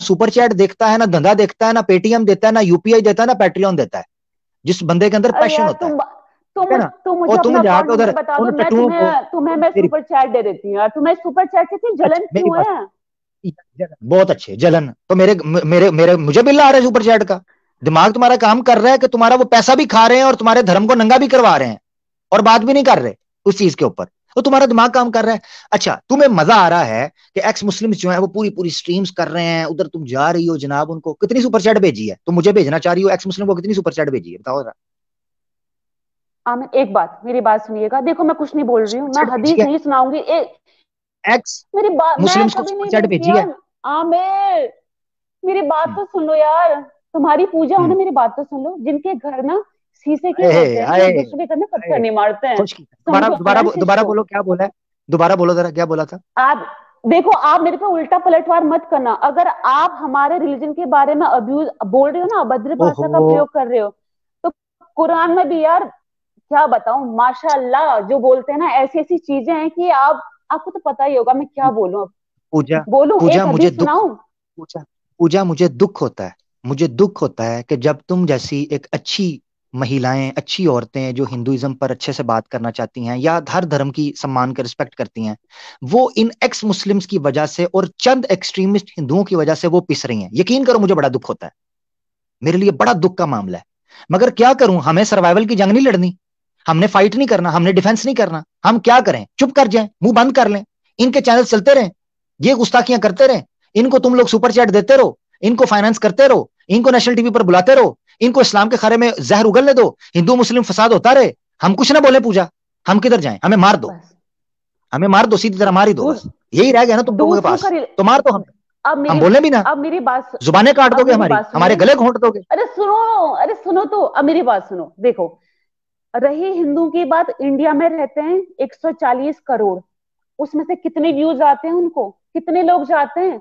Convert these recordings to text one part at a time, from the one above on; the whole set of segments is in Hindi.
सुपर चैट देखता है, ना धंधा देखता है, ना पेटीएम देता है, ना यूपीआई देता है, ना पैट्रियन देता है। जिस बंदे के अंदर अरे पैशन यार होता है, ठीक तुम है ना। तुम मुझे और तुम अपना अकाउंट जाके नंबर उधर बता उन दो, मैं टट्टुओं को, तुम्हें मैं मेरी सुपर चैट दे देती हूँ यार। तुम्हें सुपर चैट से इतनी अच्छा जलन मेरी क्यों बात, है? बहुत अच्छे जलन तो मेरे मेरे मेरे मुझे बिल आ रहा है सुपर चैट का। दिमाग तुम्हारा काम कर रहा है कि तुम्हारा वो पैसा भी खा रहे हैं और तुम्हारे धर्म को नंगा भी करवा रहे हैं और बात भी नहीं कर रहे उस चीज के ऊपर, तो तुम्हारा दिमाग काम कर रहा है। अच्छा तुम्हें मजा आ रहा है कि एक्स मुस्लिम्स जो है वो पूरी पूरी स्ट्रीम्स कर रहे हैं, उधर तुम जा रही हो जनाब, उनको कितनी सुपर चैट भेजी है, तुम मुझे भेजना चाह रही हो, एक्स मुस्लिम को कितनी सुपर चैट भेजी है बताओ जरा। आमिर एक बात, मेरी बात सुनिएगा। देखो मैं कुछ नहीं बोल रही हूँ, सुपर मैं चैट भेजी हदीस है, नहीं सुनाऊंगी। एक्स मेरी बात मैं मुस्लिम्स को कभी सुपर नहीं चैट भेजी भेजी है। यार। आमिर मेरी बात हम्म, तो सुन लो यार। तुम्हारी पूजा हो ना, हम्म, मेरी बात तो सुन लो। जिनके घर ना शीशे के आए होते हैं, वो आए दूसरे के घर में पत्थर आए, नहीं मारते हैं। खुश की दोबारा समझो दोबारा दोबारा फ्रांसिस्को। बोलो क्या बोला है, दोबारा बोलो जरा क्या बोला था। आप देखो, आप मेरे पे उल्टा पलटवार मत करना। अगर आप हमारे रिलीजन के बारे में अब्यूज बोल रहे हो ना, अभद्र भाषा का ओहो, प्रयोग कर रहे हो, तो कुरान में भी यार क्या बताऊं, माशाअल्लाह जो बोलते हैं ना, ऐसी ऐसी चीजें हैं कि आपको तो पता ही होगा मैं क्या बोलूं अब। पूजा बोलूं, पूजा एक मुझे हदीस दुख, सुनाऊं? पूजा पूजा मुझे दुख होता है, मुझे दुख होता है कि जब तुम जैसी एक अच्छी महिलाएं, अच्छी औरतें जो हिंदुइज्म पर अच्छे से बात करना चाहती हैं या हर धर्म की सम्मान कर रिस्पेक्ट करती हैं, वो इन एक्स मुस्लिम्स की वजह से और चंद एक्सट्रीमिस्ट हिंदुओं की वजह से वो पिस रही हैं। यकीन करो मुझे बड़ा दुख होता है, मेरे लिए बड़ा दुख का मामला है। मगर क्या करूं, हमें सर्वाइवल की जंग नहीं लड़नी, हमने फाइट नहीं करना, हमने डिफेंस नहीं करना, हम क्या करें, चुप कर जाएं, मुंह बंद कर लें, इनके चैनल चलते रहें, ये गुस्ताखियां करते रहें, इनको तुम लोग सुपर चैट देते रहो, इनको फाइनेंस करते रहो, इनको नेशनल टीवी पर बुलाते रहो, इनको इस्लाम के खारे में जहर उगलने दो, हिंदू मुस्लिम फसाद होता रहे, हम कुछ ना बोले पूजा, हम किधर जाएं, हमें मार दो, बस हमें मार दो, सीधी तरह मार ही दो, दूस, बस यही रह गया ना तुम लोगों के दूसरों पास, का तो मार दो हमें, अब हम मेरी बोले भी ना, अब मेरी बात जुबानें काट अब दोगे मेरी हमारी, बात हमारे सुनिए। गले घोंट दोगे। अरे सुनो तो, अब मेरी बात सुनो। देखो, रही हिंदू की बात, इंडिया में रहते हैं 140 करोड़। उसमें से कितने व्यूज आते हैं उनको? कितने लोग जाते हैं?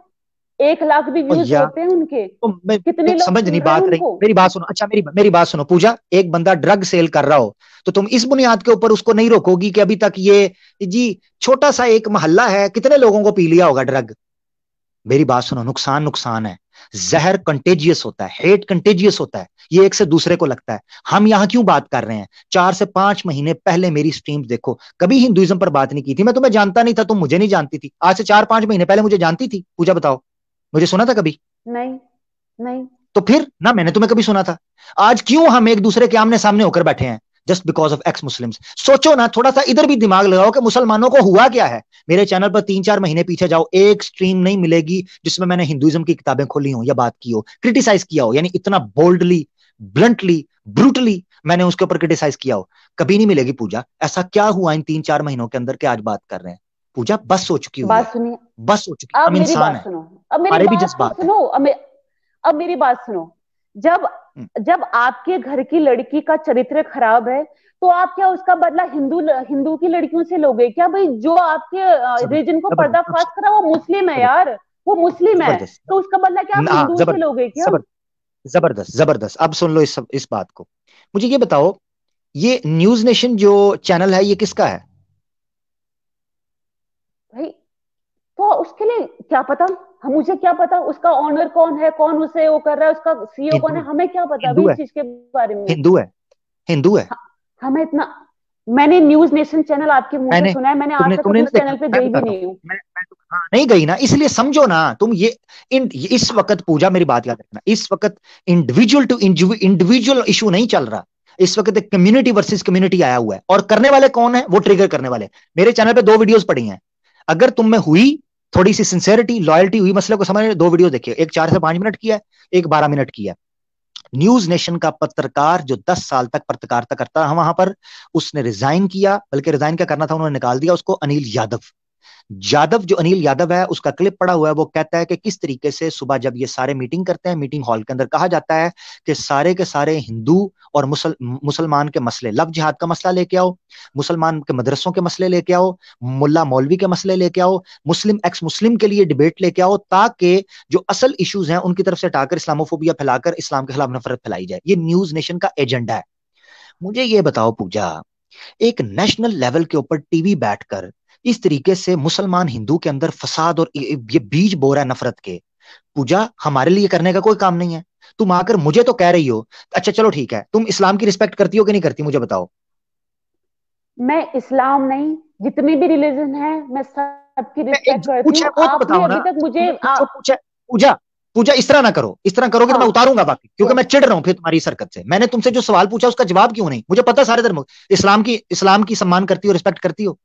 1 लाख भी और व्यूज यार होते हैं उनके। तो कितने मैं लोग समझ सुन नहीं रहे हैं बात रही, उनको? मेरी बात सुनो, अच्छा मेरी बात सुनो पूजा, एक बंदा ड्रग सेल कर रहा हो तो तुम इस बुनियाद के ऊपर उसको नहीं रोकोगी कि अभी तक ये जी छोटा सा एक मोहल्ला है, कितने लोगों को पी लिया होगा ड्रग। मेरी बात सुनो, नुकसान नुकसान है, जहर कंटेजियस होता है, हेट कंटेजियस होता है, ये एक से दूसरे को लगता है। हम यहां क्यों बात कर रहे हैं, 4 से 5 महीने पहले मेरी स्ट्रीम देखो, कभी हिंदुइज्म पर बात नहीं की थी, मैं तुम्हें जानता नहीं था, तुम मुझे नहीं जानती थी, आज से 4-5 महीने पहले मुझे जानती थी पूजा बताओ, मुझे सुना था कभी? नहीं, नहीं। तो फिर ना मैंने तुम्हें कभी सुना था। आज क्यों हम एक दूसरे के आमने सामने होकर बैठे हैं, just because of x Muslims. सोचो ना, थोड़ा सा इधर भी दिमाग लगाओ कि मुसलमानों को हुआ क्या है। मेरे चैनल पर 3-4 महीने पीछे जाओ, एक स्ट्रीम नहीं मिलेगी जिसमें मैंने हिंदुइज्म की किताबें खोली हो या बात की हो, क्रिटिसाइज किया हो, यानी इतना बोल्डली, ब्लंटली, ब्रूटली मैंने उसके ऊपर क्रिटिसाइज किया हो, कभी नहीं मिलेगी पूजा। ऐसा क्या हुआ इन 3-4 महीनों के अंदर के आज बात कर रहे हैं पूजा? बस हो चुकी हुई है, बात सुनिए। बस हो चुकी, अब हम मेरी इंसान बात है, सुनो। अब मेरी हमारे भी बात तो जज्बात है। सुनो। अब मेरी बात सुनो। जब जब आपके घर की लड़की का चरित्र खराब है, तो आप क्या उसका बदला हिंदू हिंदू की लड़कियों से लोगे क्या? भाई, जो आपके जबरदस्त रीजन को पर्दाफाश जबरदस्त करा वो मुस्लिम है जबरदस्त यार। वो मुस्लिम है, जबरदस्त तो उसका बदला क्या आप हाँ हिंदुओं से जबरदस्त लोगे क्या? जबरदस्त जबरदस्त जबरदस्त, अब सुन लो इस बात को। मुझे ये बताओ, ये न्यूज नेशन जो चैनल है ये किसका है? भाई, तो उसके लिए क्या पता? हम मुझे क्या पता उसका ऑनर कौन है, कौन उसे वो कर रहा है, उसका सीईओ कौन हिंदू है? है, हमें क्या पता अभी हिंदू इस है, चीज के बारे में? हिंदू है, हिंदू है। ह- हमें इतना मैंने न्यूज नेशन चैनल आपके मुंह से मैंने सुना है। मैंने आज तुमने तक तुमने कभी नहीं उस देखा, चैनल पे मैं गई भी बताता हूँ, नहीं हूँ। हाँ नहीं गई ना, इसलिए समझो ना तुम ये, इस वक्त पूजा मेरी बात याद रखना, इस वक्त इंडिविजुअल टू इंडिविजुअल इशू नहीं चल रहा, इस वक्त एक कम्युनिटी वर्सेस कम्युनिटी आया हुआ है, और करने वाले कौन है, वो ट्रिगर करने वाले। मेरे चैनल पे 2 वीडियोस पड़ी हैं, अगर तुम में हुई थोड़ी सी सिंसेरिटी, लॉयल्टी हुई, मसले को समझ, 2 वीडियो देखिए, एक 4 से 5 मिनट की है, एक 12 मिनट की है। न्यूज नेशन का पत्रकार जो 10 साल तक पत्रकारिता करता रहा वहां पर, उसने रिजाइन किया, बल्कि रिजाइन क्या करना था उन्होंने निकाल दिया उसको, अनिल यादव। यादव जो अनिल यादव है उसका क्लिप पड़ा हुआ है, वो कहता है कि किस तरीके से सुबह जब ये सारे मीटिंग करते हैं, मीटिंग हॉल के अंदर कहा जाता है कि सारे के सारे हिंदू और मुसलमान के मसले, लव जिहाद का मसला लेके आओ, मुसलमान के मदरसों के मसले लेके आओ, मुल्ला मौलवी के मसले लेके आओ, मुस्लिम एक्स मुस्लिम के लिए डिबेट लेके आओ, ताकि जो असल इश्यूज हैं उनकी तरफ से हटाकर इस्लामोफोबिया फैलाकर इस्लाम के खिलाफ नफरत फैलाई जाए। ये न्यूज नेशन का एजेंडा है। मुझे ये बताओ पूजा, एक नेशनल लेवल के ऊपर टीवी बैठकर इस तरीके से मुसलमान हिंदू के अंदर फसाद और ये बीज बो रहा है नफरत के, पूजा हमारे लिए करने का कोई काम नहीं है। तुम आकर मुझे तो कह रही हो, अच्छा चलो ठीक है, तुम इस्लाम की रिस्पेक्ट करती हो कि नहीं करती, मुझे बताओ। मैं इस्लाम नहीं, जितनी भी रिलीजन है मैं सबकी एक रिस्पेक्ट जो करती पूछा हूँ। है वो तो आपने बताओ ना। अभी तक मुझे तुमने जो पूछा, पूजा पूजा इस तरह ना करो, इस तरह करोगे तो मैं हाँ, उतारूंगा बाकी, क्योंकि यस, मैं चिढ़ रहा हूं फिर तुम्हारी इस हरकत से। मैंने तुमसे जो सवाल पूछा उसका जवाब क्यों नहीं, मुझे पता है सारे धर्म, इस्लाम की सम्मान करती हो, रिस्पेक्ट करती हो।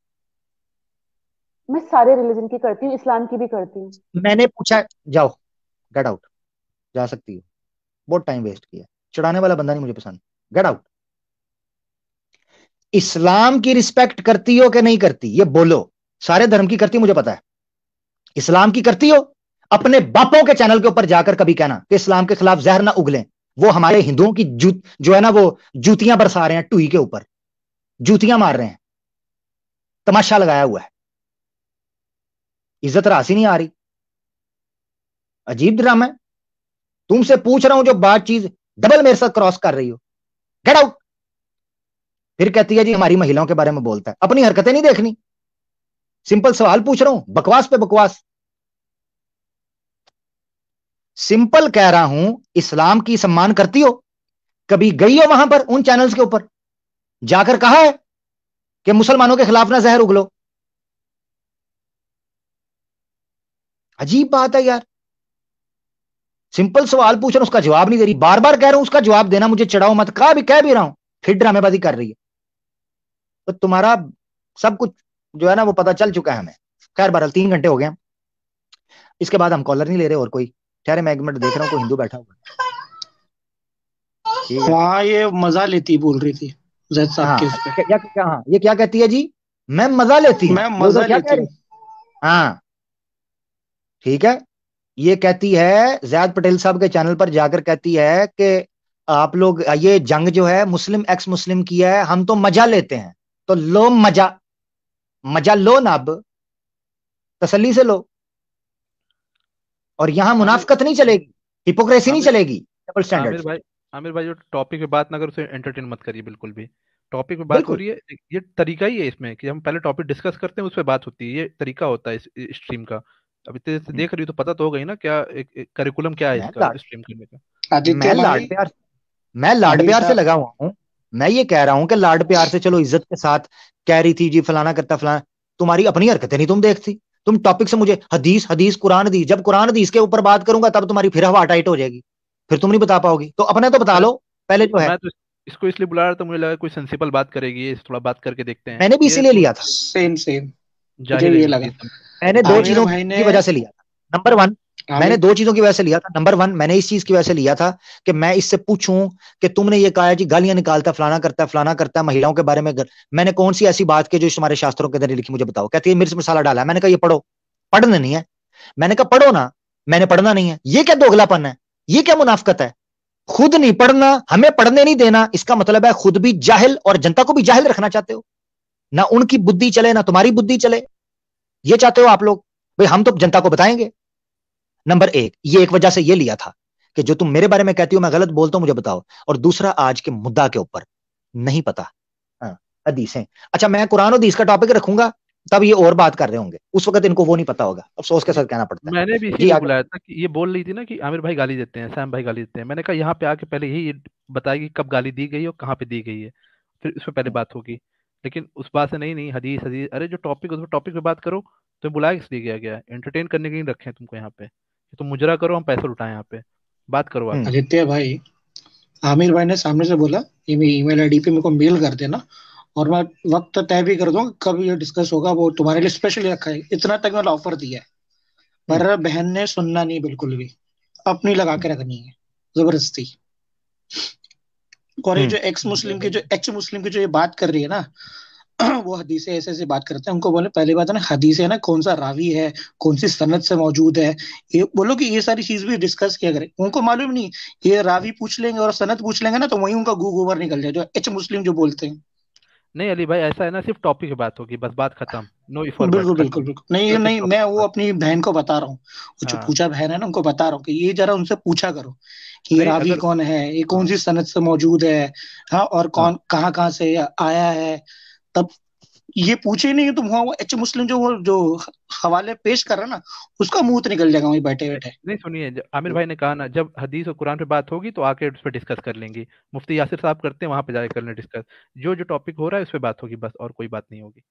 मैं सारे रिलीजन की करती हूँ, इस्लाम की भी करती हूँ। मैंने पूछा, जाओ, गेट आउट, जा सकती हो, बहुत टाइम वेस्ट किया, चिढ़ाने वाला बंदा नहीं मुझे पसंद, गेट आउट। इस्लाम की रिस्पेक्ट करती हो कि नहीं करती, ये बोलो। सारे धर्म की करती हो मुझे पता है, इस्लाम की करती हो? अपने बापों के चैनल के ऊपर जाकर कभी कहना कि इस्लाम के खिलाफ जहर ना उगले। वो हमारे हिंदुओं की जो है ना, वो जूतियां बरसा रहे हैं टुई के ऊपर, जूतियां मार रहे हैं, तमाशा लगाया हुआ है, इज्जत रासी नहीं आ रही, अजीब ड्रामा है। तुमसे पूछ रहा हूं जो बात चीज डबल मेरे साथ क्रॉस कर रही हो, गेट आउट। फिर कहती है जी हमारी महिलाओं के बारे में बोलता है, अपनी हरकतें नहीं देखनी। सिंपल सवाल पूछ रहा हूं, बकवास पे बकवास। सिंपल कह रहा हूं, इस्लाम की सम्मान करती हो? कभी गई हो वहां पर उन चैनल्स के ऊपर जाकर कहा है कि मुसलमानों के खिलाफ ना जहर उगलो? अजीब बात है यार। सिंपल सवाल पूछ रहा हूं, उसका जवाब नहीं दे रही, बार बार कह रहा हूं उसका जवाब देना, मुझे चिढ़ाओ मत, कह भी रहा हूं, फिर ड्रामेबाजी कर रही है। तो तुम्हारा सब कुछ जो है ना वो पता चल चुका है हमें। खैर बहरहाल 3 घंटे हो गए हैं, इसके बाद हम कॉलर नहीं ले रहे और कोई। ठहरे, मैं 1 मिनट देख रहा हूँ, कोई हिंदू बैठा हुआ है। ठीक है। वहाँ ये मजा लेती बोल रही थी जैद साहब हाँ के उस पे। हाँ, ये क्या कहती है जी? मैं मजा लेती हूँ, मैं ये उधर मजा क्या कह लेती रही? हूँ। हाँ ठीक है। ये कहती है जैद पटेल साहब के चैनल पर जाकर, कहती है कि आप लोग ये जंग जो है मुस्लिम एक्स मुस्लिम की है, हम तो मजा लेते हैं। तो लो मजा, मजा लो ना, अब तसल्ली से लो। और यहां आमिर मुनाफकत नहीं चलेगी, हिपोक्रेसी नहीं आमिर चलेगी, डबल आमिर स्टैंडर्ड्स। भाई आमिर भाई, जो टॉपिक पे बात ना करो उसे एंटरटेन मत करिए बिल्कुल भी। टॉपिक पे बात हो बिल्कुल। रही है, ये तरीका ही है इसमें कि हम पहले टॉपिक डिस्कस करते हैं उस पर बात होती है, ये तरीका होता है इस स्ट्रीम का। अब इतने से हम्म, देख रही हो तो पता तो होगा ही ना क्या एक करिकुलम क्या है मैं इसका लाड स्ट्रीम करने का। आदित्य मैं लाड भाई, प्यार मैं लाड आमिर प्यार से साहब, लगा हुआ हूं। मैं ये कह रहा हूं कि लाड प्यार से, चलो इज्जत के साथ कह रही थी जी फलाना करता फलाना। तुम्हारी अपनी हरकतें नहीं तुम देखती। तुम टॉपिक से मुझे हदीस हदीस कुरान हदीस, जब कुरान हदीस के ऊपर बात करूंगा तब तुम्हारी फिर हवा टाइट हो जाएगी, फिर तुम नहीं बता पाओगी। तो अपने तो बता मैं लो पहले जो है। मैं तो इसको इसलिए बुला रहा था, मुझे लगा कोई सेंसिबल बात करेगी, ये थोड़ा बात करके देखते हैं। मैंने भी ये इसीलिए थोड़ा लिया था। सेम सेम मुझे जाहिल भी है ये इनके लगा। लिए सब। मैंने दो आमिर चीजों भाई ने की वजह से लिया था। नंबर वन, मैंने आमिर 2 चीजों की वजह से लिया था। नंबर वन, मैंने इस चीज की वजह से लिया था कि मैं इससे पूछूं कि तुमने ये कहा है जी गालियां निकालता फलाना करता है महिलाओं के बारे में मैंने कौन सी ऐसी बात की जो तुम्हारे शास्त्रों के अंदर लिखी, मुझे बताओ। कहती है मिर्च मसाला डाला है। मैंने कहा ये पढ़ो। पढ़ना नहीं है। मैंने कहा पढ़ो ना। मैंने पढ़ना नहीं है, ये क्या दोगलापन है, ये क्या मुनाफकत है? खुद नहीं पढ़ना, हमें पढ़ने नहीं देना, इसका मतलब है खुद भी जाहिल और जनता को भी जाहिल रखना चाहते हो। ना उनकी बुद्धि चले ना तुम्हारी बुद्धि चले, ये चाहते हो आप लोग। भाई हम तो जनता को बताएंगे। नंबर एक, ये एक वजह से ये लिया था कि जो तुम मेरे बारे में कहती हो मैं गलत बोलता हूं, मुझे बताओ। और दूसरा, आज के मुद्दा के ऊपर नहीं पता। हाँ, हदीसें, अच्छा मैं कुरान हदीस का टॉपिक रखूंगा तब ये और बात कर रहे होंगे, उस वक्त इनको वो नहीं पता होगा, अफसोस के नहीं, साथ कहना पड़ता है। मैंने भी जी इसीलिए आगे। बुलाया था कि ये बोल रही थी ना कि आमिर भाई गाली देते हैं, सैम भाई गाली देते हैं। मैंने कहा यहाँ पे आके पहले यही बताएगी कि कब गाली दी गई और कहाँ पे दी गई है, फिर इस पे पहले बात होगी। लेकिन उस बात से नहीं नहीं, हदीस हदीस, अरे जो टॉपिक उस टॉपिक पे बात करो। तो बुलाया किस लिए गया गया है? एंटरटेन करने के लिए रखे हैं तुमको यहाँ पे कि तुम मुजरा करो, हम पैसे उठाएं यहाँ पे, बात करो आके। आदित्य भाई, आमिर भाई ने सामने से बोला ये मेरी ईमेल आईडी पे मेरे को मेल कर देना, और मैं वक्त तय भी कर दूंगा कब ये डिस्कस होगा, वो तुम्हारे लिए स्पेशली रखा है। इतना तक मैंने ऑफर दिया है, पर बहन ने सुनना नहीं बिल्कुल भी, अपनी लगा के रखनी है जबरदस्ती। और ये जो एक्स मुस्लिम की जो ये बात कर रही है ना, वो हदीसें ऐसे ऐसे बात करते हैं। उनको बोले पहली बात है ना, हदीस है ना कौन सा रावी है, कौन सी सनद से मौजूद है, ये बोलो कि ये सारी चीज भी डिस्कस किया करें। उनको मालूम नहीं, ये रावी पूछ लेंगे और सनद पूछ लेंगे ना तो वही उनका गूग ओवर निकल जाए, जो एच मुस्लिम जो बोलते हैं। नहीं अली भाई, ऐसा है ना, सिर्फ टॉपिक पे बात होगी, बस बात खत्म। नो इफ और बट, बिल्कुल बिल्कुल खत्म। बिल्कुल, नहीं सिर्फ नहीं, टॉपिक मैं पे वो बात। अपनी बहन को बता रहा हूँ, वो जो हाँ। पूछा बहन है ना उनको बता रहा हूँ कि ये जरा उनसे पूछा करो कि ये नहीं रावी अगर, कौन है, ये कौन हाँ सी सनद से मौजूद है, हाँ, और हाँ, कौन कहाँ कहाँ से आया है। तब ये पूछे नहीं तुम, वहाँ वो एच मुस्लिम जो हवाले पेश कर रहा है ना, उसका मुंह तो निकल जाएगा वहीं बैठे बैठे। नहीं सुनिए, आमिर भाई ने कहा ना, जब हदीस और कुरान पे बात होगी तो आके उस पर डिस्कस कर लेंगे। मुफ्ती यासिर साहब करते हैं, वहां पे जाके कर लें डिस्कस। जो जो टॉपिक हो रहा है उस पर बात होगी बस, और कोई बात नहीं होगी।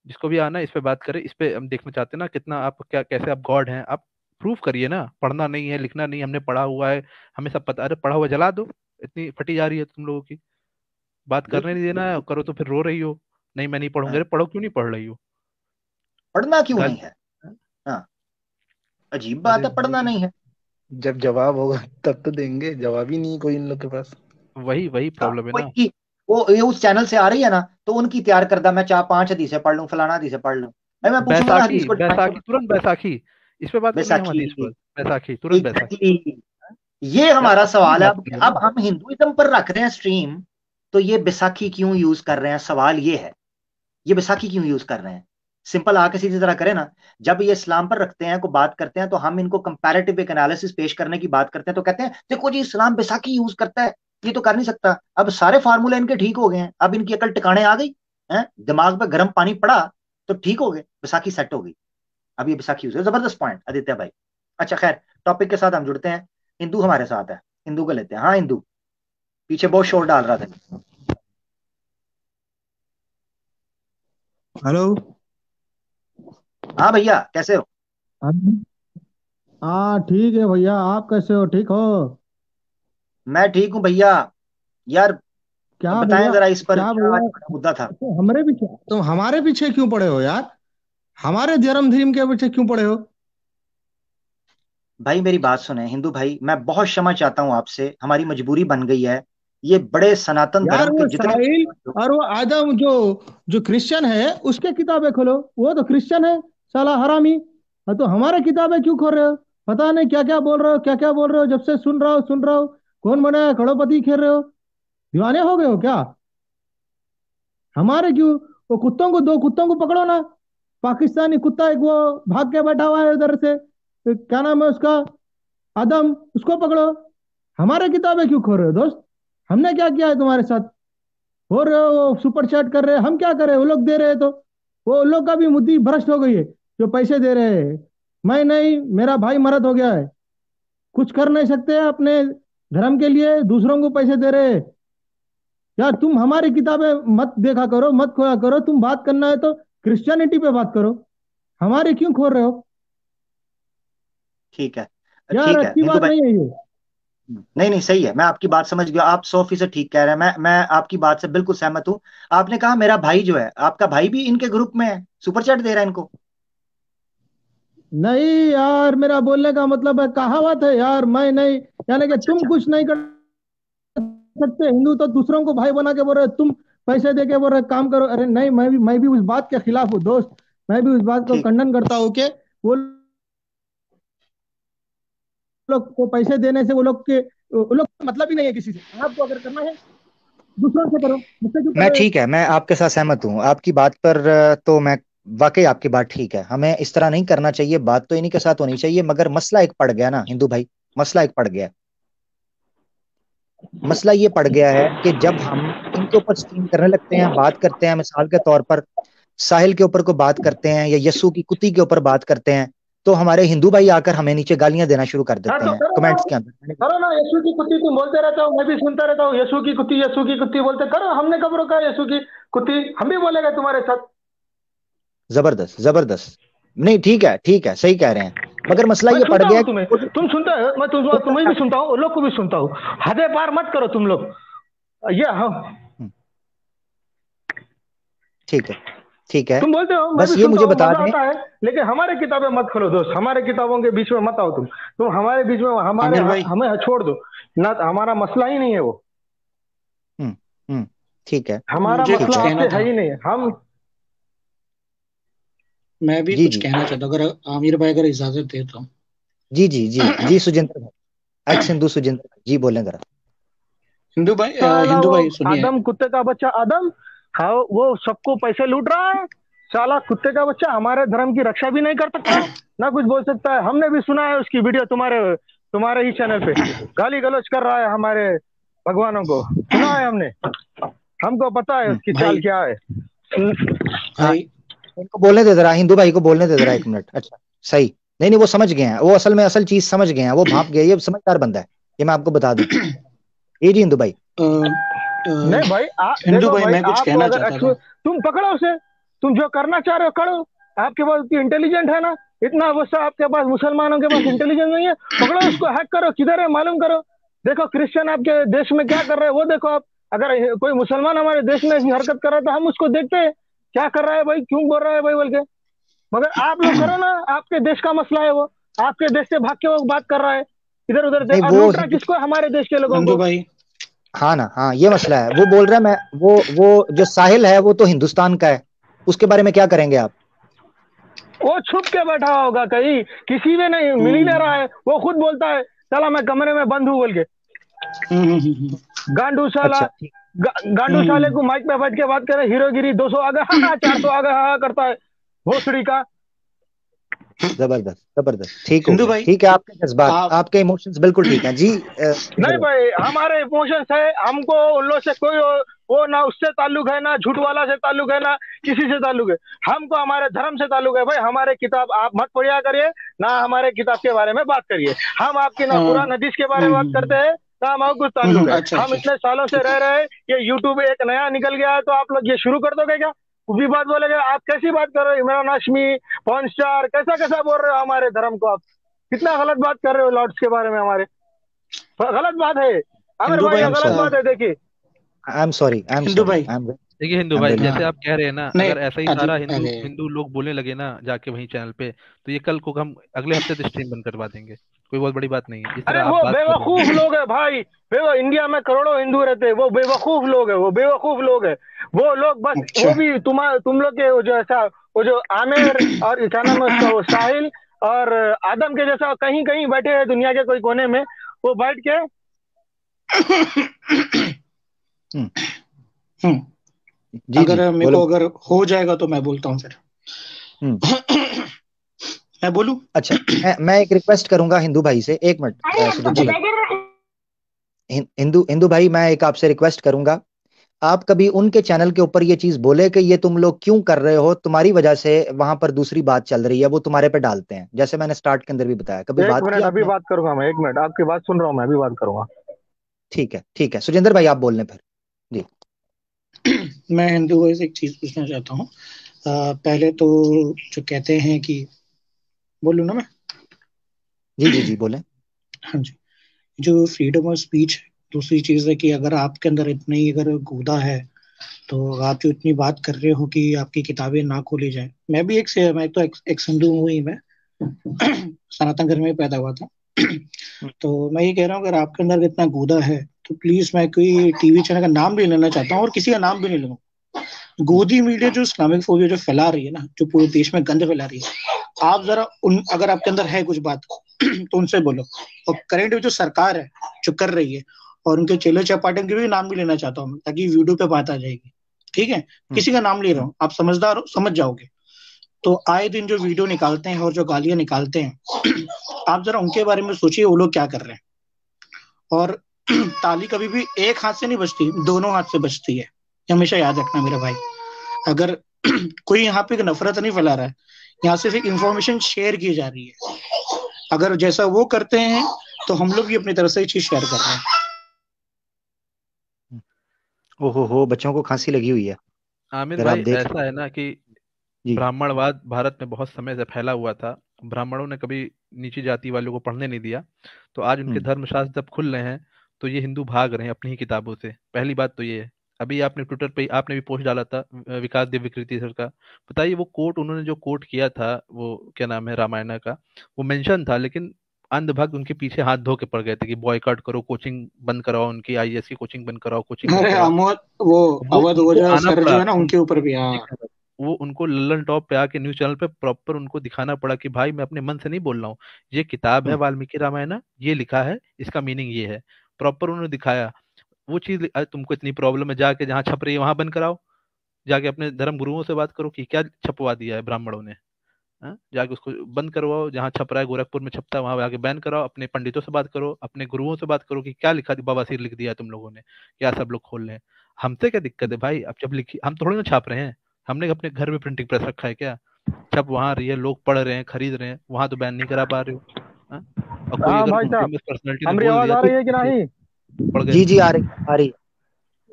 जिसको भी आना है इस पे बात करें। इस पे हम देखना चाहते हैं ना कितना आप, क्या कैसे आप गॉड हैं, आप प्रूफ करिए ना। पढ़ना नहीं है, लिखना नहीं, हमने पढ़ा हुआ है, हमें सब पता। अरे पढ़ा हुआ जला दो, इतनी फटी जा रही है तुम लोगों की। बात करने नहीं देना है, करो तो फिर रो रही हो, नहीं मैं नहीं पढ़ूंगी। हाँ, अरे पढ़ो, क्यों नहीं पढ़ रही हो? पढ़ना क्यों गाली। नहीं है? हाँ, अजीब बात अरे है, पढ़ना भाई, नहीं है। जब जवाब होगा तब तो देंगे, जवाब ही नहीं है कोई इन लोग के पास। वही वही हाँ, प्रॉब्लम है कोई ना। की वो ये उस चैनल से आ रही है ना, तो उनकी तैयार करदा मैं 4-5 हदीसें पढ़ लूं, फलाना हदीसें पढ़ लूं। भाई मैं पूछूंगा ना बैसाखी, हदीस को define बैसाखी, करो। तुरंत बैसाखी। इस पे बात करना है हम बैसाखी, हदीस पर। बैसाखी, तुरंत बैसाखी। एग्जैक्टली, ये यार हमारा अपनी सवाल है। बात अब करिए अब ना। हम हिंदुइज्म पर रख रहे हैं स्ट्रीम, तो ये बैसाखी क्यों यूज कर रहे हैं? सवाल ये है, ये बैसाखी क्यों यूज कर रहे हैं? सिंपल आके सीधी तरह करें ना। जब ये इस्लाम पर रखते हैं, को बात करते हैं, तो हम इनको कंपैरेटिव एक एनालिसिस पेश करने की बात करते हैं, तो कहते हैं देखो जी इस्लाम बैसाखी यूज करता है, ये तो कर नहीं सकता। अब सारे फार्मूले इनके ठीक हो गए हैं, अब इनकी अकल टिकाने आ गई है, दिमाग पे गर्म पानी पड़ा तो ठीक हो गए, बैसाखी सेट हो गई। अब ये बैसाखी यूज है। जबरदस्त पॉइंट आदित्य भाई। अच्छा खैर, टॉपिक के साथ हम जुड़ते हैं। हिंदू हमारे साथ है, हिंदू को लेते हैं। हाँ हिंदू, पीछे बहुत शोर डाल रहा था। हेलो। हाँ भैया, कैसे हो? हाँ ठीक है भैया, आप कैसे हो? ठीक हो? मैं ठीक हूँ भैया। यार क्या बताएं भैया? जरा इस पर, क्या क्या भैया? आज बड़ा मुद्दा था? तुम हमारे पीछे क्यों पड़े हो यार? हमारे धर्म धीम के पीछे क्यों पड़े हो? भाई मेरी बात सुने हिंदू भाई, मैं बहुत क्षमा चाहता हूँ आपसे, हमारी मजबूरी बन गई है। ये बड़े सनातन यार धर्म के वो जितने साहिल और वो आदम जो जो क्रिश्चियन है, उसके किताबें खोलो। वो तो क्रिश्चियन है, साला हरामी। हाँ, तो हमारे किताबें क्यों खोल रहे हो? पता नहीं क्या क्या बोल रहे हो, क्या क्या बोल रहे हो। जब से सुन रहा हूँ। कौन बना है? करोड़पति खेल रहे हो? दीवाने हो गए हो क्या? हमारे क्यों? वो कुत्तों को, 2 कुत्तों को पकड़ो ना। पाकिस्तानी कुत्ता एक वो भाग के बैठा हुआ है उधर से, क्या नाम है उसका, आदम, उसको पकड़ो। हमारे किताबें क्यों खो रहे हो दोस्त? हमने क्या किया है तुम्हारे साथ? हो रहे हो सुपर चैट कर रहे हैं, हम क्या करें? वो लोग दे रहे हैं तो वो लोग का भी बुद्धि भ्रष्ट हो गई है, जो पैसे दे रहे हैं। मैं नहीं, मेरा भाई मरद हो गया है, कुछ कर नहीं सकते अपने धर्म के लिए, दूसरों को पैसे दे रहे हैं। यार तुम हमारी किताबें मत देखा करो, मत खोया करो। तुम बात करना है तो क्रिश्चियनिटी पे बात करो, हमारे क्यों खोल रहे हो? ठीक है। यार ठीक है अच्छी हिंदू बात भाई। नहीं है ये। नहीं नहीं, सही है, मैं आपकी बात समझ गया, आप 100% ठीक कह रहे हैं। मैं आपकी बात से बिल्कुल सहमत हूँ। आपने कहा मेरा भाई जो है, आपका भाई भी इनके ग्रुप में है, सुपर चैट दे रहा है इनको? नहीं यार, मेरा बोलने का मतलब है, कहावत है यार, मैं नहीं, यानी कि अच्छा तुम अच्छा। कुछ नहीं कर सकते हिंदू तो दूसरों को भाई बना के बोल रहे, तुम पैसे दे के बोल रहे काम करो। अरे नहीं, मैं भी उस बात के खिलाफ हूँ दोस्त। मैं भी उस बात को ठीक। खंडन करता हूँ कि वो लोग को पैसे देने से वो लोग का मतलब ही नहीं है किसी से। आपको अगर करना है दूसरों से करो, मुझसे क्यों कर मैं रहे हो? ठीक है, मैं आपके साथ सहमत हूँ आपकी बात पर। तो मैं वाकई आपकी बात ठीक है, हमें इस तरह नहीं करना चाहिए, बात तो इन्हीं के साथ होनी चाहिए। मगर मसला एक पड़ गया ना हिंदू भाई, मसला एक पड़ गया। मसला ये पड़ गया है कि जब हम इनके ऊपर स्ट्रीम करने लगते हैं, बात करते हैं, मिसाल के तौर पर साहिल के ऊपर को बात करते हैं, या यस्सु की कुत्ती के ऊपर बात करते हैं, तो हमारे हिंदू भाई आकर हमें नीचे गालियां देना शुरू कर हाँ देते तो हैं करो ना, कमेंट्स के अंदर। करो ना। यीशु की कुत्ती तुम बोलते रहता हो, मैं भी सुनता रहता हूँ। यीशु की कुत्ती बोलते करो। हमने कब रोका यीशु की कुत्ती? हम भी बोलेगा तुम्हारे साथ। जबरदस्त जबरदस्त। नहीं ठीक है, सही कह रहे हैं। मगर मसला मैं ये पड़ सुनता गया हूँ कि तुम्हें, वो जो तुम सुनते हो, मैं तुम्हें भी सुनता हूँ, उन लोग को भी सुनता हूँ। हदें पार मत करो तुम लोग। ये हाँ, हम्म, ठीक है, ठीक है। तुम बोलते हो, मैं भी बस ये सुनता मुझे हूँ, बता मजा दें। आता है। लेकिन हमारे किताबें मत खोलो दोस्त, हमारे किताबों के बीच में मत आओ तुम हमारे बीच में, आमिर भाई हमें छोड़ दो ना। हमारा मसला ही नहीं है वो, हम्म हम्म, ठीक है, हमारा मुझे ठीक कुछ मसला है। कहना आपसे है था, ही नहीं। हम मैं भी जी कुछ जी कहना चाहता हूँ, अगर आमिर भाई अगर इजाजत दे तो। जी जी जी जी, सुजेंद्र भाई, एक्स हिंदू सुजेंद्र भाई जी, बोलें जरा। साला हिंदू वो भाई सुनिए। आदम, कुत्ते का बच्चा आदम, हाँ वो सबको पैसे लूट रहा है। साला कुत्ते का बच्चा हमारे धर्म की रक्षा भी नहीं कर सकता, ना कुछ बोल सकता है। हमने भी सुना है उसकी वीडियो, तुम्हारे ही चैनल पे गाली गलौज कर रहा है हमारे भगवानों को, सुना है हमने। हमको पता है उसकी चाल भाई क्या है। हाँ, भाई इनको बोलने दे जरा, हिंदू भाई को बोलने दे जरा 1 मिनट। अच्छा, सही। नहीं नहीं, वो समझ गए हैं, वो असल में असल चीज समझ गए हैं, वो भाप गए, ये समझदार बंदा है, ये मैं आपको बता दूं। ये जी हिंदू भाई। अ, अ, नहीं भाई, हिंदू देखो भाई भाई, मैं कुछ आप कहना अगर चाहता था। तुम पकड़ो उसे, तुम जो करना चाह रहे हो करो। आपके पास इतनी इंटेलिजेंट है ना, इतना गुस्सा आपके पास, मुसलमानों के पास इंटेलिजेंस नहीं है। पकड़ो उसको, हैक करो, किधर है मालूम करो। देखो क्रिश्चियन आपके देश में क्या कर रहे हैं वो देखो आप। अगर कोई मुसलमान हमारे देश में ऐसी हरकत कर रहा है तो हम उसको देखते हैं क्या कर रहा है भाई, क्यों बोल रहा है भाई बोल के। मगर आप लोग करो ना, आपके देश का मसला है वो, आपके देश से भाग के वो बात कर रहा है इधर उधर नहीं और वो लूट रहा है हिंदू, किसको, हमारे देश के लोगों हिंदू को। भाई हाँ ना, हाँ ये मसला है। वो बोल रहा है मैं, वो जो साहिल है वो तो हिंदुस्तान का है, उसके बारे में क्या करेंगे आप? वो छुप के बैठा होगा कहीं, किसी में नहीं मिल ही नहीं रहा है। वो खुद बोलता है चला मैं कमरे में बंद हूँ बोल के। गांडू साला, अच्छा ठीक। गांडू साले को माइक पे बैठ के बात करे, हीरोगिरी 200 आ गया, हाँ 400 आ गया, हाँ करता है भोसड़ी का। जबरदस्त जबरदस्त, ठीक हो हिंदू गया, भाई ठीक है। आपके जज्बात, आप आपके इमोशंस बिल्कुल ठीक हैं जी। नहीं भाई, हमारे इमोशंस है, हमको उन लोग से कोई वो ना उससे ताल्लुक है, ना झूठ वाला से ताल्लुक है, ना किसी से ताल्लुक है। हमको हमारे धर्म से ताल्लुक है भाई। हमारे किताब आप मत पढ़िया करिए, ना हमारे किताब के बारे में बात करिए। हम आपकी ना कुरान हदीस के बारे में बात करते हैं, ना हमारा कुछ ताल्लुक है। अच्छा हम अच्छा इतने सालों से रह रहे हैं, ये यूट्यूब एक नया निकल गया है तो आप लोग ये शुरू कर दोगे क्या? कुछ भी बात बोलेगे आप, कैसी बात कर रहे हो? इमरान हाशमी, पॉर्न स्टार, कैसा कैसा बोल रहे हो हमारे धर्म को आप? कितना गलत बात कर रहे हो लॉर्ड्स के बारे में हमारे। गलत बात है आमिर हिंदू भाई, भाई ये आई एम गलत सॉरी, बात है देखिए। I am sorry, I am Hindu sorry, भाई देखिए हिंदू आई एम भाई, रियली हाँ जैसे आप कह रहे हैं ना, नहीं अगर ऐसा ही अरे सारा हिंदू अरे हिंदू लोग बोलने लगे ना जाके वहीं चैनल पे, तो ये कल को हम अगले हफ्ते तो स्ट्रीम बंद करवा देंगे। कोई बहुत बड़ी बात नहीं है जिस अरे तरह आप वो बात कर रहे बेवकूफ हैं। लोग है भाई, इंडिया में करोड़ों हिंदू रहते हैं, वो बेवकूफ लोग है, वो बेवकूफ लोग है। वो लोग बस, अच्छा वो भी तुम लोग के वो जो ऐसा, वो जो आमिर और क्या नाम है उसका, वो साहिल और आदम के जैसा कहीं कहीं बैठे हैं दुनिया के कोई कोने में, वो बैठ के। हम्म, हम्म जी जी अगर मेरे बोलो। को अगर हो जाएगा तो मैं बोलता हूँ फिर। हम्म, मैं बोलूँ? अच्छा, मैं एक रिक्वेस्ट करूंगा हिंदू भाई से, 1 मिनट सुजिंदर जी भाई। हिंदू हिंदू भाई, मैं एक आपसे रिक्वेस्ट करूंगा, आप कभी उनके चैनल के ऊपर ये चीज बोले कि ये तुम लोग क्यों कर रहे हो, तुम्हारी वजह से वहां पर दूसरी बात चल रही है, वो तुम्हारे पे डालते हैं, जैसे मैंने स्टार्ट के अंदर भी बताया, कभी एक बात की मिनट अभी आपने? बात करूंगा मैं, 1 मिनट आपकी बात सुन रहा हूँ मैं, अभी बात करूंगा। ठीक है ठीक है, सुजिंदर भाई आप बोल लें फिर। जी मैं हिंदू भाई से एक चीज पूछना चाहता हूँ। पहले तो जो कहते हैं कि, बोलूँ ना मैं? जी जी जी बोलें। हाँ जी। जो फ्रीडम ऑफ स्पीच है, दूसरी चीज है कि अगर आपके अंदर इतना ही अगर गूदा है, तो आप जो इतनी बात कर रहे हो कि आपकी किताबें ना खोली जाए। मैं भी मैं तो एक हिंदू हूँ ही मैं। सनातन धर्म में पैदा हुआ था। तो मैं ये कह रहा हूँ, अगर आपके अंदर इतना गूदा है तो प्लीज, मैं कोई टीवी चैनल का नाम भी लेना चाहता हूँ और किसी का नाम भी नहीं लूंगा। गोदी मीडिया जो इस्लामिक फोबिया जो फैला रही है ना, जो पूरे देश में गंद फैला रही है, आप जरा अगर आपके अंदर है कुछ बात तो उनसे बोलो। और करंट जो सरकार है जो कर रही है, और उनके चेले चपाटे के भी नाम भी लेना चाहता हूँ ताकि वीडियो पे बात आ जाएगी। ठीक है, किसी का नाम ले रहा हूँ, आप समझदार हो, समझ जाओगे। तो आए दिन जो वीडियो निकालते हैं और जो गालियां निकालते हैं, आप जरा उनके बारे में सोचिए वो लोग क्या कर रहे हैं। और ताली कभी भी एक हाथ से नहीं बजती, दोनों हाथ से बजती है, ये हमेशा याद रखना मेरा भाई। अगर कोई यहाँ पे नफरत नहीं फैला रहा है, यहाँ सिर्फ एक इंफॉर्मेशन शेयर की जा रही है। अगर जैसा वो करते हैं तो हम लोग भी अपनी तरफ से ये चीज शेयर कर रहे हैं। ओहो, बच्चों को खांसी लगी हुई है, आमिर जरा आप भाई, देख ऐसा है ना कि जी। ब्राह्मणवाद भारत में बहुत समय से फैला हुआ था। ब्राह्मणों ने कभी नीची जाति वालों को पढ़ने नहीं दिया, तो आज उनके हम्म धर्मशास्त्र जब खुल रहे हैं तो ये हिंदू भाग रहे हैं अपनी ही किताबों से। पहली बात तो ये है। अभी आपने ट्विटर पे आपने भी पोस्ट डाला था विकास दिव्यकृति सर का। बताइए वो कोट उन्होंने जो कोट किया था, वो क्या नाम है, रामायण का, वो मेंशन था, लेकिन अंधभक्त उनके पीछे हाथ धो के पड़ गए थे कि बॉयकॉट करो, कोचिंग बंद कराओ, उनकी आईएएस की कोचिंग बंद कराओ, कोचिंग बंद अरे कराओ। अमोद, वो वो अवध उनको ओझा आना सर जो पड़ा है ना, उनके ऊपर भी हाँ। वो उनको लल्लन टॉप पे आके न्यूज चैनल पे प्रॉपर उनको दिखाना पड़ा कि भाई मैं अपने मन से नहीं बोल रहा हूँ, ये किताब है हम्म वाल्मीकि रामायण, ये लिखा है, इसका मीनिंग ये है। प्रॉपर उन्होंने दिखाया। वो चीज तुमको इतनी प्रॉब्लम है, जाके जहाँ छप रही है वहां बंद कराओ। जाके अपने धर्म गुरुओं से बात करो कि क्या छपवा दिया है ब्राह्मणों ने। हाँ? जाके उसको बंद करवाओ, जहाँ छप रहा है गोरखपुर में छपता है वहां जाके बैन कराओ। अपने पंडितों से बात करो, अपने गुरुओं से बात करो कि क्या लिखा, बवासीर लिख दिया है तुम लोगों ने, क्या सब लोग खोल रहे हैं। हमसे क्या दिक्कत है भाई? अब जब लिखी, हम थोड़ी ना छाप रहे हैं, हमने अपने घर में प्रिंटिंग प्रेस रखा है क्या? छप वहां रही है, लोग पढ़ रहे हैं, खरीद रहे हैं, वहां तो बैन नहीं करा पा रहे हो। हाँ? और कोई हाँ अगर भाई साहब, फेमस पर्सनालिटी ने हमारी बोल आवाज दिया आ तो रही है कि नहीं? पड़ गए। जी आ रही है।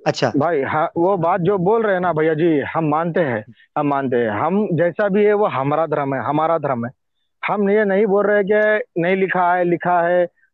अच्छा भाई हाँ, वो बात जो बोल रहे हैं ना भैया जी, हम मानते हैं, हम जैसा भी है वो हमारा धर्म है, हमारा धर्म है। हम ये नहीं बोल रहे कि नहीं लिखा है,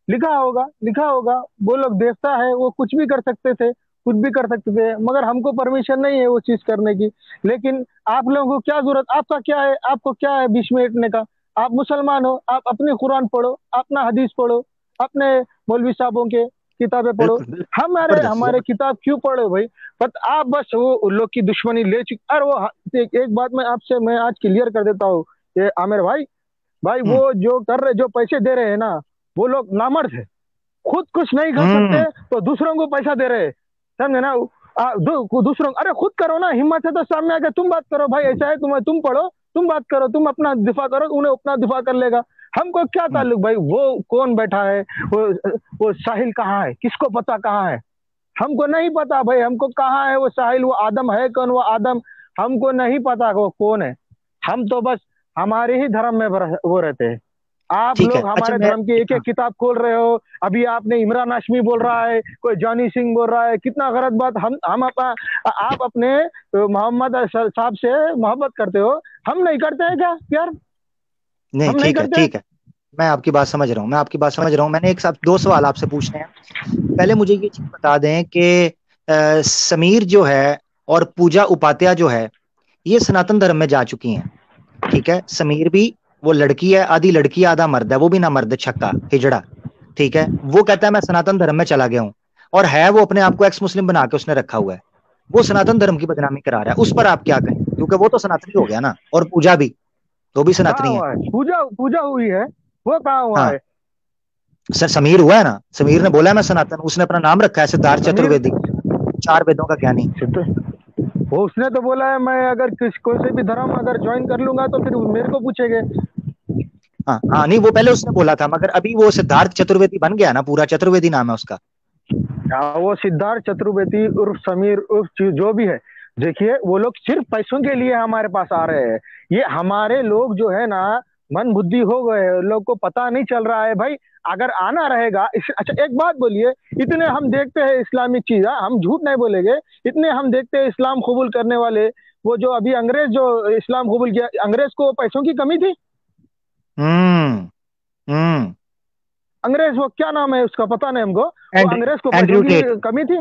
लिखा होगा। वो लोग देवता है, वो कुछ भी कर सकते थे, कुछ भी कर सकते थे, मगर हमको परमिशन नहीं है वो चीज करने की। लेकिन आप लोगों को क्या जरूरत, आपका क्या है, आपको क्या है बीच में हटने का? आप मुसलमान हो, आप अपने कुरान पढ़ो, अपना हदीस पढ़ो, अपने मौलवी साहबों के किताबें पढ़ो। बिल्कुल बिल्कुल, हमारे जबरदस्त हमारे किताब क्यों पढ़ो भाई? बट आप बस वो उन लोग की दुश्मनी ले चुके। अरे वो एक बात मैं आज क्लियर कर देता हूँ, ये आमिर भाई हम्म वो जो कर रहे, जो पैसे दे रहे हैं ना, वो लोग नामर्द है। खुद कुछ नहीं कर हम्म सकते तो दूसरों को पैसा दे रहे हैं, समझे ना? दूसरों, अरे खुद करो ना, हिम्मत है तो सामने आके तुम बात करो भाई, ऐसा है तुम पढ़ो, तुम बात करो, तुम अपना दिफा करो, उन्हें अपना दिफा कर लेगा। हमको क्या हम्म ताल्लुक भाई, वो कौन बैठा है, वो साहिल कहाँ है, किसको पता कहाँ है? हमको नहीं पता भाई, हमको कहाँ है वो साहिल, वो आदम है कौन, वो आदम हमको नहीं पता वो कौन है। हम तो बस हमारे ही धर्म में वो रहते हैं। आप ठीक है। लोग अच्छा हमारे मैं धर्म की एक एक किताब खोल रहे हो। अभी आपने इमरान हाशमी बोल रहा है, कोई जॉनी सिंह बोल रहा है, कितना गलत बात। हम आप अपने मोहम्मद साहब से मोहब्बत करते हो, हम नहीं करते हैं क्या प्यार? नहीं, हम नहीं ठीक है करते हैं? ठीक है, मैं आपकी बात समझ रहा हूँ, मैंने एक साथ दो सवाल आपसे पूछने हैं। पहले मुझे ये चीज बता दें कि समीर जो है और पूजा उपाध्याय जो है, ये सनातन धर्म में जा चुकी हैं। ठीक है, समीर भी, वो लड़की है, आधी लड़की आधा मर्द है, वो भी ना मर्द छक्का हिजड़ा। ठीक है, वो कहता है मैं सनातन धर्म में चला गया हूं, और है वो अपने आप को एक्स मुस्लिम बना के उसने रखा हुआ है। वो सनातन धर्म की बदनामी करा रहा है, उस पर आप क्या कहें? क्योंकि वो तो सनातनी हो गया ना, और पूजा भी, तो भी कहाँ सनातनी है। हुआ है पूजा? पूजा हुई है, वो कहाँ हुआ हाँ, है? सर समीर हुआ है ना, समीर ने बोला है मैं सनातन, उसने अपना नाम रखा है सिद्धार्थ समीर चतुर्वेदी, 4 वेदों का ज्ञानी। सिद्ध, वो उसने तो बोला है मैं अगर कोई से भी धर्म अगर ज्वाइन कर लूंगा तो फिर मेरे को पूछेंगे। हाँ हाँ, नहीं वो पहले उसने बोला था, मगर अभी वो सिद्धार्थ चतुर्वेदी बन गया ना, पूरा चतुर्वेदी नाम है उसका। वो सिद्धार्थ चतुर्वेदी उर्फ समीर उर्फ जो भी है, देखिए वो लोग सिर्फ पैसों के लिए हमारे पास आ रहे हैं। ये हमारे लोग जो है ना, मन बुद्धि हो गए, लोग को पता नहीं चल रहा है भाई। अगर आना रहेगा अच्छा एक बात बोलिए, इतने हम देखते हैं इस्लामिक चीज, हम झूठ नहीं बोलेंगे, इतने हम देखते हैं इस्लाम कबूल करने वाले, वो जो अभी अंग्रेज जो इस्लाम कबूल किया, अंग्रेज को पैसों की कमी थी? हम्म हम्म अंग्रेज, वो क्या नाम है उसका पता नहीं हमको, वो एंड्रयू अंग्रेज को पैसों एंड्रयू की टेट। कमी थी।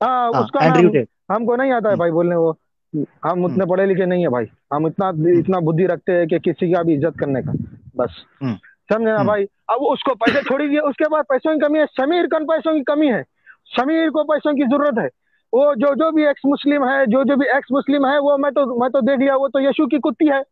हाँ हाँ, उसका एंड्रयू नाम टेट। हमको नहीं आता है हम्म भाई बोलने वो। हम हम्म उतने पढ़े लिखे नहीं है भाई, हम इतना हम्म इतना बुद्धि रखते हैं कि किसी का भी इज्जत करने का, बस। हम्म समझे ना हम्म भाई? अब उसको पैसे छोड़ी दिए, उसके बाद पैसों की कमी है, समीर को पैसों की कमी है, समीर को पैसों की जरूरत है। वो जो भी एक्स मुस्लिम है, जो भी एक्स मुस्लिम है, वो मैं तो देख लिया, वो तो यीशु की कुत्ती है।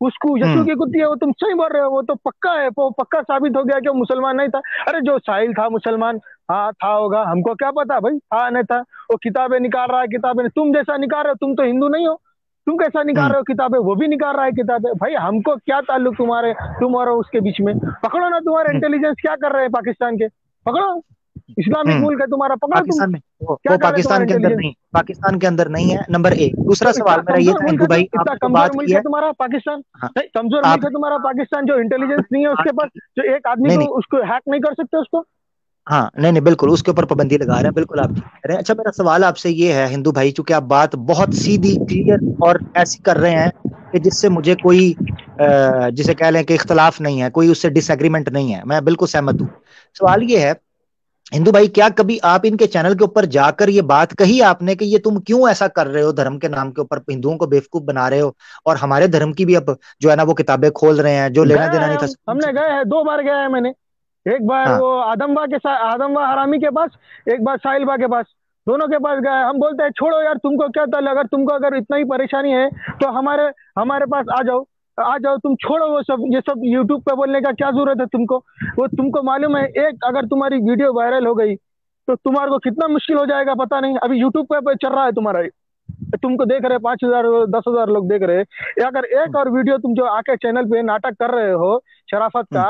उसको यीशु हम्म की कुत्ती है, वो तुम सही बोल रहे हो, वो तो पक्का है, वो पक्का साबित हो गया कि वो मुसलमान नहीं था। अरे जो साहिल था मुसलमान, हाँ था होगा, हमको क्या पता भाई था नहीं था। वो किताबें निकाल रहा है, किताबें तुम जैसा निकाल रहे हो, तुम तो हिंदू नहीं हो, तुम कैसा निकाल हम्म रहे हो किताबें? वो भी निकाल रहा है किताबें, भाई हमको क्या ताल्लुक तुम्हारे, तुम और उसके बीच में? पकड़ो ना, तुम्हारे हम्म इंटेलिजेंस क्या कर रहे हैं पाकिस्तान के, पकड़ो। इस्लामिक हम्म। मुल्क है तुम्हारा, पकड़ो तुम, पाकिस्तान में, क्या वो कर रहे हैं तुम्हारे इंटेलिजेंस? पाकिस्तान के अंदर नहीं है, नंबर एक। दूसरा तो इतना सवाल मेरा ये कमजोर था, मुल्क हिंदू है, तो भाई इतना आपने जो कमजोर बात मुल्क की है है। तुम्हारा पाकिस्तान। हाँ, नहीं, कमजोर मुल्क है आपने तुम्हारा पाकिस्तान, जो इंटेलिजेंस नहीं है उसके पास, आपकी जो एक आदमी नहीं को नहीं, उसको हैक नहीं कर सकते उसको। हाँ नहीं नहीं, बिल्कुल उसके ऊपर पाबंदी लगा रहे हैं, बिल्कुल आप ठीक कह रहे हैं। अच्छा, मेरा सवाल आपसे ये है हिंदू भाई, चूंकि आप बात बहुत सीधी क्लियर और ऐसी कर रहे हैं कि जिससे मुझे कोई जिसे कह लें कि इख्तलाफ नहीं है, कोई उससे डिसएग्रीमेंट नहीं है, मैं बिल्कुल सहमत हूँ। सवाल ये है हिंदू भाई, क्या कभी आप इनके चैनल के ऊपर जाकर ये बात कही आपने कि ये तुम क्यों ऐसा कर रहे हो, धर्म के नाम के ऊपर हिंदुओं को बेवकूफ बना रहे हो, और हमारे धर्म की भी अब जो है ना वो किताबें खोल रहे हैं, जो लेना गए देना हैं नहीं था हमने गए हैं, 2 बार गए हैं मैंने। एक बार हाँ वो आदमवा हरामी के पास, एक बार साहिल बा के पास, दोनों के पास गए। हम बोलते हैं छोड़ो यार, तुमको क्या था, अगर तुमको अगर इतना ही परेशानी है तो हमारे हमारे पास आ जाओ, तुम छोड़ो वो सब, ये सब यूट्यूब पे बोलने का क्या जरूरत है तुमको? वो तुमको मालूम है, एक अगर तुम्हारी वीडियो वायरल हो गई तो तुम्हारे को कितना मुश्किल हो जाएगा पता नहीं। अभी यूट्यूब पे चल रहा है तुम्हारा, तुमको देख रहे 5,000 10,000 लोग देख रहे हैं। अगर एक और वीडियो तुम जो आके चैनल पे नाटक कर रहे हो शराफत का,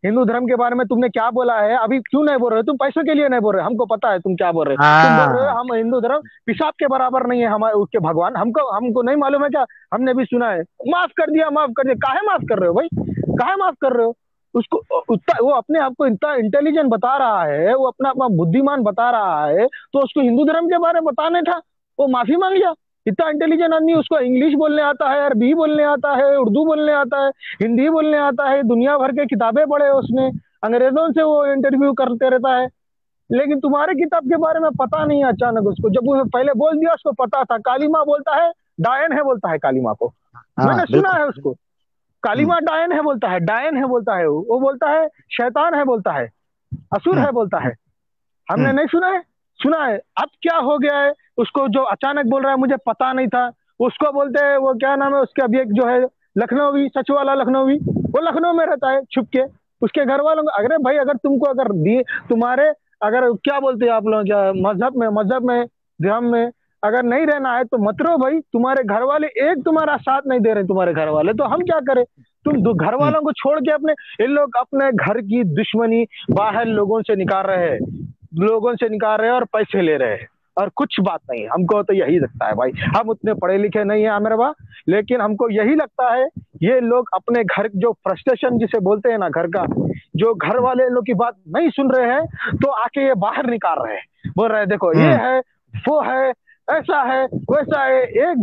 हिंदू धर्म के बारे में तुमने क्या बोला है, अभी क्यों नहीं बोल रहे हो? तुम पैसों के लिए नहीं बोल रहे, हमको पता है तुम क्या बोल रहे हो। तुम बोल रहे हो हम हिंदू धर्म पेशाब के बराबर नहीं है हमारे उसके भगवान, हमको नहीं मालूम है क्या? हमने भी सुना है। माफ कर दिया, काहे माफ कर रहे हो भाई, काहे माफ कर रहे हो उसको? वो अपने आप को इतना इंटेलिजेंट बता रहा है, वो अपना बुद्धिमान बता रहा है, तो उसको हिंदू धर्म के बारे में बताने था, वो माफी मांग लिया। इतना इंटेलिजेंट आदमी, उसको इंग्लिश बोलने आता है, अरबी बोलने आता है, उर्दू बोलने आता है, हिंदी बोलने आता है, दुनिया भर के किताबें पढ़े उसने, अंग्रेजों से वो इंटरव्यू करते रहता है, लेकिन तुम्हारे किताब के बारे में पता नहीं है अचानक उसको। जब वो पहले बोल दिया उसको पता था। काली माँ बोलता है, डायन है बोलता है काली माँ को, मैंने सुना है उसको। काली माँ डायन है बोलता है, डायन है बोलता है, वो बोलता है शैतान है बोलता है, असुर है बोलता है। हमने नहीं सुना है? सुना है। अब क्या हो गया है उसको, जो अचानक बोल रहा है मुझे पता नहीं था, उसको बोलते हैं वो क्या नाम है उसके, अभी एक जो है लखनवी, सच वाला लखनवी, वो लखनऊ में रहता है छुप के। उसके घर वालों को, अरे भाई अगर तुमको अगर तुम्हारे अगर क्या बोलते हैं आप लोग, क्या मजहब में धर्म में अगर नहीं रहना है तो मत रहो भाई। तुम्हारे घर वाले एक तुम्हारा साथ नहीं दे रहे, तुम्हारे घर वाले, तो हम क्या करें? तुम घर वालों को छोड़ के अपने, इन लोग अपने घर की दुश्मनी बाहर लोगों से निकाल रहे हैं और पैसे ले रहे हैं, और कुछ बात नहीं। हमको तो यही लगता है भाई, हम उतने पढ़े लिखे नहीं है आमिर भाई, लेकिन हमको यही लगता है ये लोग अपने घर जो फ्रस्ट्रेशन जिसे बोलते हैं ना, घर का जो घर वाले लोग की बात नहीं सुन रहे हैं तो आके ये बाहर निकाल रहे हैं, बोल रहे हैं देखो ये है वो है ऐसा है वैसा है, एक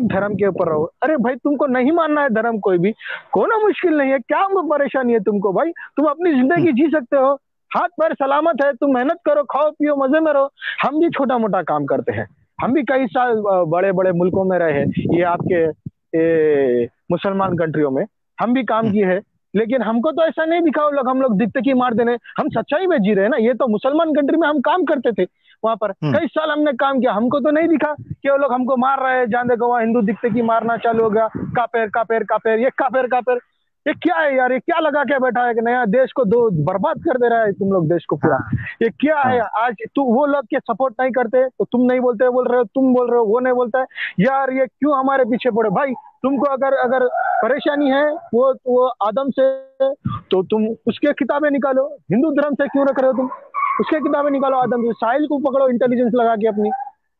धर्म के ऊपर रहो। अरे भाई तुमको नहीं मानना है धर्म कोई भी, कोई मुश्किल नहीं है, क्या परेशानी है तुमको भाई? तुम अपनी जिंदगी जी सकते हो, हाथ पैर सलामत है, तुम मेहनत करो, खाओ पियो, मजे में रहो। हम भी छोटा मोटा काम करते हैं, हम भी कई साल बड़े बड़े मुल्कों में रहे, ये आपके मुसलमान कंट्रियों में हम भी काम किए हैं, लेकिन हमको तो ऐसा नहीं दिखा लोग, हम लोग दिखते की मार देने, हम सच्चाई में जी रहे हैं ना। ये तो मुसलमान कंट्री में हम काम करते थे, वहां पर कई साल हमने काम किया, हमको तो नहीं दिखा कि वो लोग हमको मार रहे हैं। जान देखो वहां हिंदू दिखते की मारना चालू हो गया, कापेर, ये कापेर, ये क्या है यार? ये क्या लगा के बैठा है कि नया देश को दो बर्बाद कर दे रहा है तुम लोग देश को पूरा। ये क्या है आज? तू वो लोग के सपोर्ट नहीं करते तो तुम नहीं बोलते, बोल रहे हो तुम बोल रहे हो, वो नहीं बोलता है यार। ये क्यों हमारे पीछे पड़े भाई? तुमको अगर परेशानी है वो आदम से, तो तुम उसके किताबें निकालो। हिंदू धर्म से क्यों रख रहे हो तुम? उसके किताबें निकालो, आदम से। साहिल को पकड़ो, इंटेलिजेंस लगा के अपनी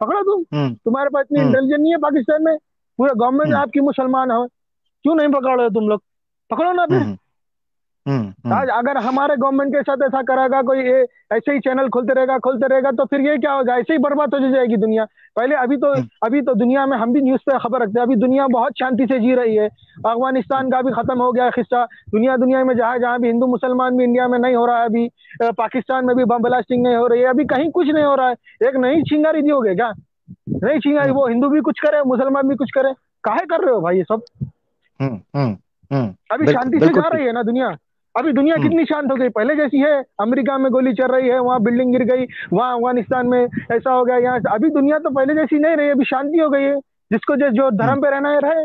पकड़ो तुम। तुम्हारे पास इतनी इंटेलिजेंस नहीं है पाकिस्तान में, पूरा गवर्नमेंट आपकी मुसलमान है, क्यों नहीं पकड़ रहे हो तुम लोग? पकड़ो ना फिर। आज अगर हमारे गवर्नमेंट के साथ ऐसा करेगा कोई, ऐसे ही चैनल खोलते रहेगा तो फिर ये क्या होगा? ऐसे ही बर्बाद हो जाएगी दुनिया। पहले अभी तो दुनिया में हम भी न्यूज पे खबर रखते हैं, अभी दुनिया बहुत शांति से जी रही है। अफगानिस्तान का भी खत्म हो गया किस्सा। दुनिया में जहां भी हिंदू मुसलमान भी इंडिया में नहीं हो रहा है, अभी पाकिस्तान में भी बम ब्लास्टिंग नहीं हो रही है, अभी कहीं कुछ नहीं हो रहा है। एक नई चिंगारी दी होगी क्या? नई चिंगारी, वो हिंदू भी कुछ करे मुसलमान भी कुछ करे, काहे कर रहे हो भाई ये सब? अभी शांति से जा रही है ना दुनिया, अभी दुनिया कितनी शांत हो गई, पहले जैसी है? अमेरिका में गोली चल रही है, वहां बिल्डिंग गिर गई, वहां अफगानिस्तान में ऐसा हो गया, यहाँ अभी दुनिया तो पहले जैसी नहीं रही, अभी शांति हो गई है। जिसको जो धर्म पे रहना है रहे,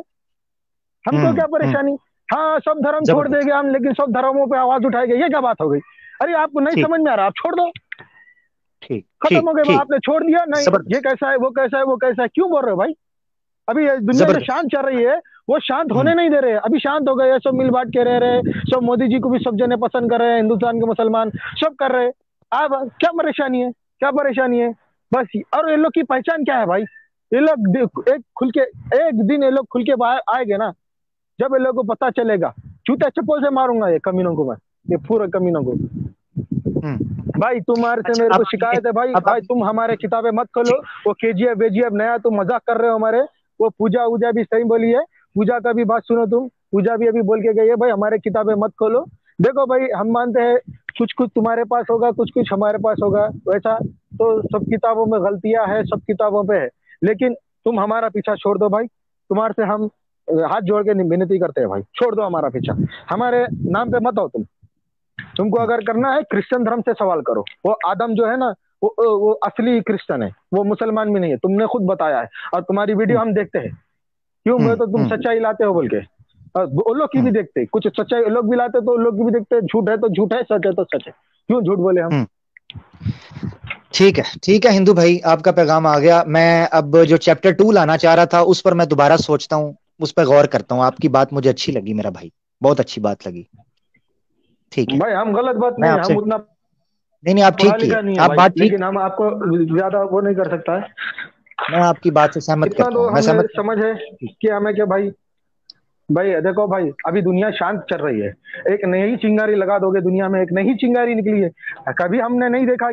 हमको क्या परेशानी? हाँ सब धर्म छोड़ देंगे हम, लेकिन सब धर्मों पे आवाज उठाएंगे, ये क्या बात हो गई? अरे आपको नहीं समझ में आ रहा, आप छोड़ दो, खत्म हो गया, आपने छोड़ दिया। नहीं ये कैसा है, वो कैसा है, क्यों बोल रहे हो भाई? अभी दुनिया जो शांत चल रही है वो शांत होने नहीं दे रहे। अभी शांत हो गए, सब मिल बांट के रह रहे, सब मोदी जी को भी सब जने पसंद कर रहे हैं, हिंदुस्तान के मुसलमान सब कर रहे हैं। अब क्या परेशानी है? बस। और ये लोग की पहचान क्या है भाई? ये लोग एक दिन ये लोग खुल के बाहर आएंगे ना, जब ये लोग को पता चलेगा। जूता चप्पल से मारूंगा ये कमीनों को, मैं ये पूरे कमीनों को। भाई तुम्हारे से मेरे को शिकायत है भाई तुम हमारे किताबें मत खोलो। वो KGF नया तुम मजाक कर रहे हो हमारे। वो पूजा भी सही बोली है, पूजा का भी बात सुनो तुम। पूजा भी अभी बोल के गई है भाई हमारे किताबें मत खोलो। देखो भाई हम मानते हैं कुछ तुम्हारे पास होगा, कुछ हमारे पास होगा, वैसा तो सब किताबों में गलतियां है, सब किताबों पे है, लेकिन तुम हमारा पीछा छोड़ दो भाई। तुम्हारे से हम हाथ जोड़ के विनती करते हैं भाई, छोड़ दो हमारा पीछा, हमारे नाम पे मत आओ। तुमको अगर करना है क्रिश्चियन धर्म से सवाल करो। वो आदम जो है ना वो असली क्रिश्चियन है, वो मुसलमान भी नहीं है, तुमने खुद बताया है, और तुम्हारी वीडियो हम देखते हैं। क्यों? मैं तो तुम सच्चाई लाते हो बोल के, वो लोग की भी देखते, कुछ सच्चाई लोग भी लाते तो लोग भी देखते। झूठ है तो झूठ है, सच है तो सच है, क्यों झूठ बोले हम? ठीक है हिंदू भाई, आपका पैगाम आ गया। मैं अब जो चैप्टर 2 लाना चाह रहा था उस पर मैं दोबारा सोचता हूँ, उस पर गौर करता हूँ। आपकी बात मुझे अच्छी लगी मेरा भाई, बहुत अच्छी बात लगी। ठीक है, भाई हम गलत बात मैं नहीं, आपसे हम उतना नहीं, आप पढ़ा ठीक किए, लिखा नहीं है आप भाई, बात ठीक, लेकिन हम आपको ज्यादा वो नहीं कर सकता है। मैं आपकी बात से सहमत इतना करता तो हूँ, मैं हमें सहमत समझ है कि हमें क्या भाई, भाई देखो भाई, अभी दुनिया शांत चल रही है, एक नई चिंगारी लगा दोगे दुनिया में, एक नई चिंगारी निकली है, कभी हमने नहीं देखा